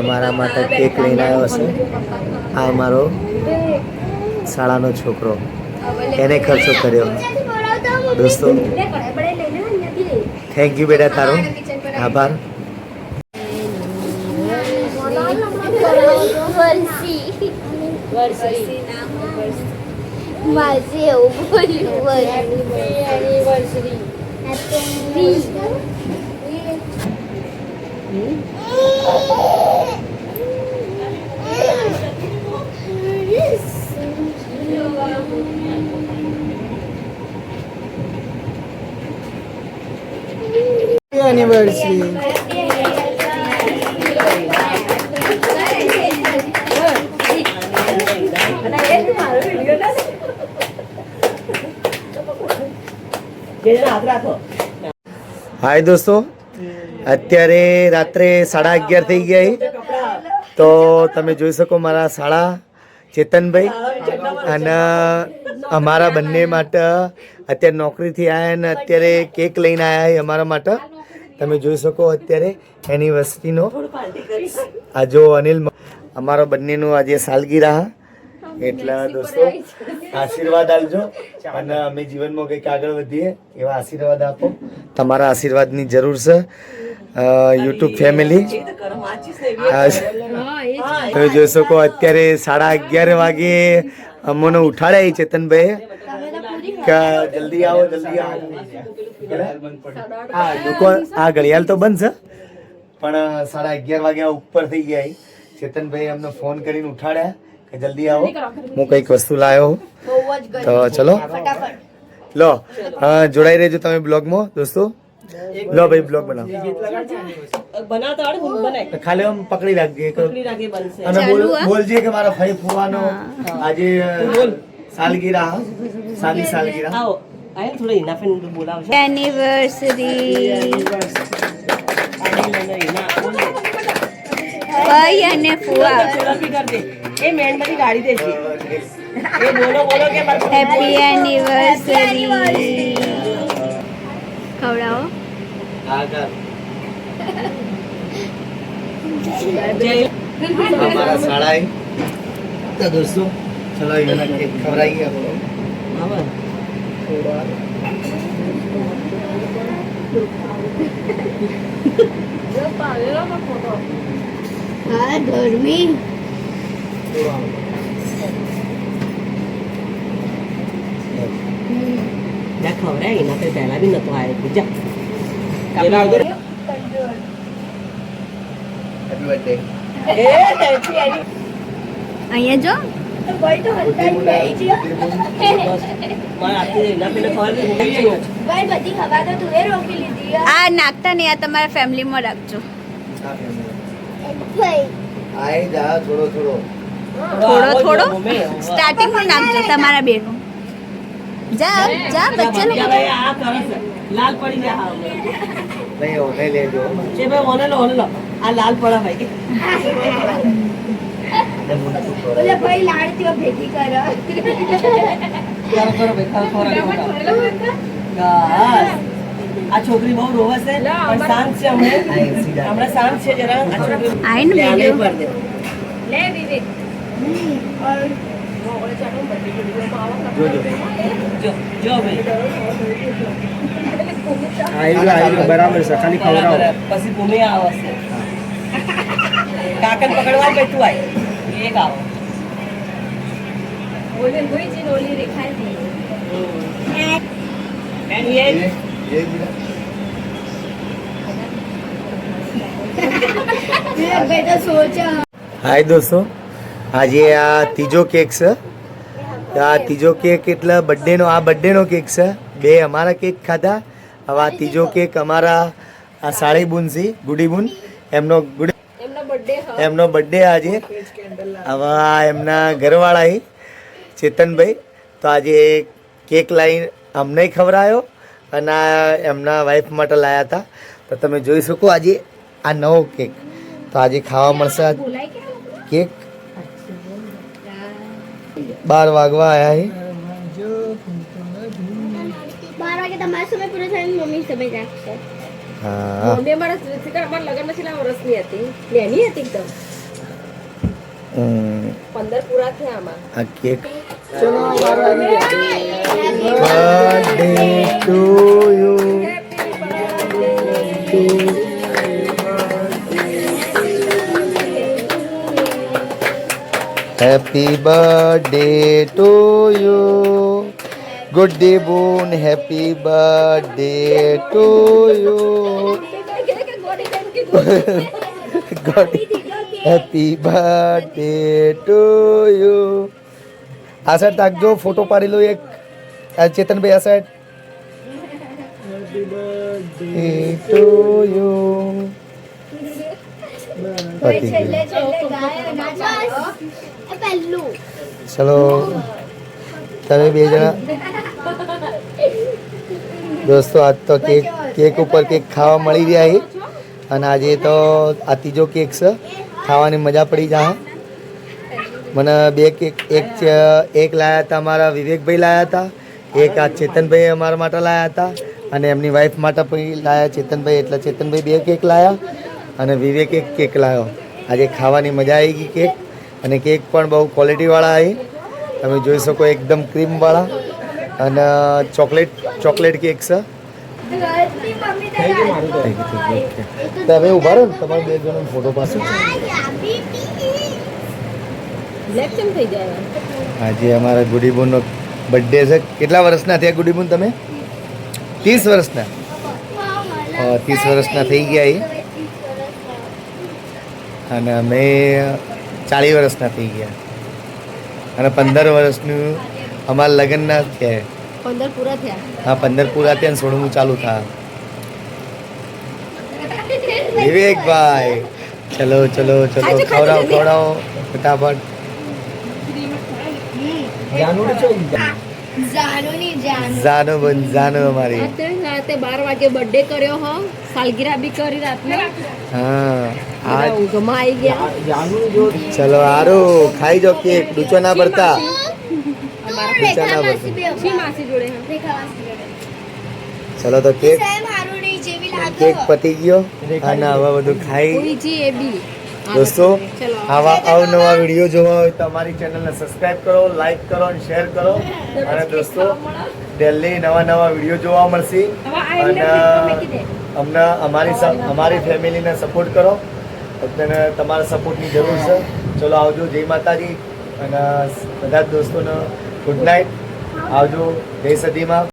અમારા માટે કેક લઈને આવ્યો છે આ અમારો શાળાનો છોકરો, એને ખર્ચો કર્યો દોસ્તો. થેન્ક યુ બેટા, તારો આભાર. એનિવર્સરી. હાય દોસ્તો, અત્યારે રાત્રે 11:30 થઈ ગયા. તો તમે જોઈ શકો મારા શાળા ચેતનભાઈ અને અમારા બંને માટે અત્યારે નોકરીથી આવ્યા ને અત્યારે કેક લઈને આવ્યા અમારા માટે. તમે જોઈ શકો અત્યારે એનિવર્સરીનો આ જો અનિલ અમારા બંનેનું આજે સાલગીરા. એટલે દોસ્તો આશીર્વાદ આપજો અને અમે જીવનમાં કંઈક આગળ વધીએ એવા આશીર્વાદ આપો. તમારા આશીર્વાદની જરૂર છે યુટ્યુબ ફેમિલી. તમે જોઈ શકો અત્યારે 11:30 વાગે અમને ઉઠાડ્યા ચેતનભાઈ કે જલ્દી આવો જલ્દી આવો. હા દુકાન આ ઘડિયાળ તો બંધ છે પણ 11:30 વાગે ઉપર થઈ ગયા. ચેતનભાઈ અમને ફોન કરીને ઉઠાડ્યા કે જલ્દી આવો, હું કંઈક વસ્તુ લાવ્યો. તો ચલો લો જોડાઈ રહેજો તમે બ્લોગમાં દોસ્તો. લો ભાઈ બ્લોગ બનાવો. ખાલી આમ પકડી રાખજે અને બોલજે કે મારા ભાઈ ફુવાનો આજે સાલગીરા સાલગીરા એનિવર્સરી ભાઈ અને ફુવા. એ મેણબત્તી ગાડી દે છે. એ બોલો બોલો કે હેપી એનિવર્સરી. ખવડાવો. हमारा साड़ा है तो दोस्तों चलो ये ना केक खवराइए आपको. हाँ गर्मी ના ખવડાય એના તો પહેલા બી નતો આવ્યો. જા हैप्पी बर्थडे. અહીંયા જો આ નાખતા નહીં, આ તમારા ફેમિલીમાં રાખજો. आए जा थोड़ो थोड़ो થોડો સ્ટાર્ટિંગમાં નાખજો તમારા બેનું. જા જા બચ્ચા લોકો લાલ પડી ગયા. नहीं होने ले जो જે ભાઈ ઓને લો આ લાલ પડા ભાઈ. ઓલે ભાઈ લાડતીઓ ભેગી કરો. કરો ભાઈ આ છોકરી બહુ રોવસ છે પણ શાંત છે. હમણાં શાંત છે જરા. આ છોકરી આઈ ને વિડિયો લે વિવેક જો ભાઈ आएगा बराबर से खाली खवराओ. પછી ભૂમિ આવશે. કાકન પકડવા ભાઈ તું આય એક આવો. બોલે કોઈ જે રોલી રેખાય છે. મેન ये બેટા સોચા. હાય દોસ્તો, આજે આ ત્રીજો કેક છે. આ ત્રીજો કેક એટલે બર્થડેનો, આ બર્થડેનો કેક છે. બે અમારા કેક ખાધા. હવે આ ત્રીજો કેક અમારા આ સાળી બુન છે ગુડી બુન, એમનો બર્થડે આજે. હવે આ એમના ઘરવાળા ચેતનભાઈ તો આજે કેક લાવી અમને ખવડાવ્યો અને આ એમના વાઈફ માટે લાવ્યા હતા. તો તમે જોઈ શકો આજે આ નવો કેક. તો આજે ખાવા મળશે કેક. 12 વાગવા આવ્યા છે. 12 વાગે તમારો સમય પૂરો થાય, મમ્મી સમય રાખશે. હા મમ્મી અમારા અમારા લગ્નમાં છેલ્લા વર્ષની હતી નાની હતી એકદમ હમ. 15 પૂરા થયા આમાં આ cake birthday to you happy birthday to you good day બૂન happy birthday to you good happy birthday to you આ સાઈડ તાકજો ફોટો પાડી લો એક આ ચેતનભાઈ આ સાઈડ ટુ યુ ચલો તમે બે જણા દોસ્તો આજ તો કેક ઉપર કેક ખાવા મળી રહ્યા છે અને આજે તો આ ત્રીજો કેક છે ખાવાની મજા પડી જાય મને બે કેક એક લાયા હતા અમારા વિવેકભાઈ લાયા હતા એક આ ચેતનભાઈ અમારા માટે લાયા હતા અને એમની વાઈફ માટે પણ લાયા ચેતનભાઈ એટલે ચેતનભાઈ બે કેક લાયા અને વિવેક એક કેક લાવ્યો આજે ખાવાની મજા આવી ગઈ કેક અને કેક પણ બહુ ક્વોલિટીવાળા આવી તમે જોઈ શકો એકદમ ક્રીમવાળા અને ચોકલેટ કેક છે તો હવે ઉભા રહો ને તમારે બે જણનો ફોટો પાસે બ્લેક કેમ થઈ જાય આજે અમારા ગુડીબુનનો બર્થડે છે કેટલા વર્ષના થયા ગુડીબુન તમે 30 વર્ષના 30 વર્ષના થઈ ગયા એ અને અમે 40 વર્ષના થઈ ગયા અને 15 વર્ષનું અમારા લગ્નના થયા 15 પૂરા થયા હા 15 પૂરા થયા 16મું ચાલુ થયા વિવેકભાઈ ચલો ચલો ચલો ખવડાવો ફટાફટ જાનો બન જાનો અમારી રાતે 12 વાગે બર્થડે કર્યો હો સાલગીરા બી કરી રાતના હા આ ઊંઘમાં આવી ગયા ચલો હારું ખાઈ જો કેક ડૂચો ના ભરતા ડૂચા ના ભરતા છી માસી જોડે ચલો તો કેક પતી ગયો અને હવે બધું ખાઈ પૂરી એ બી દોસ્તો આવા અવનવા વિડીયો જોવા હોય તો અમારી ચેનલને સબસ્ક્રાઇબ કરો લાઈક કરો અને શેર કરો અને દોસ્તો ડેલી નવા વિડીયો જોવા મળશે અને અમને અમારી ફેમિલીને સપોર્ટ કરો અત્યારે તમારા સપોર્ટની જરૂર છે ચલો આવજો જય માતાજી અને બધા જ દોસ્તોને ગુડ નાઇટ આવજો જય સદીમાં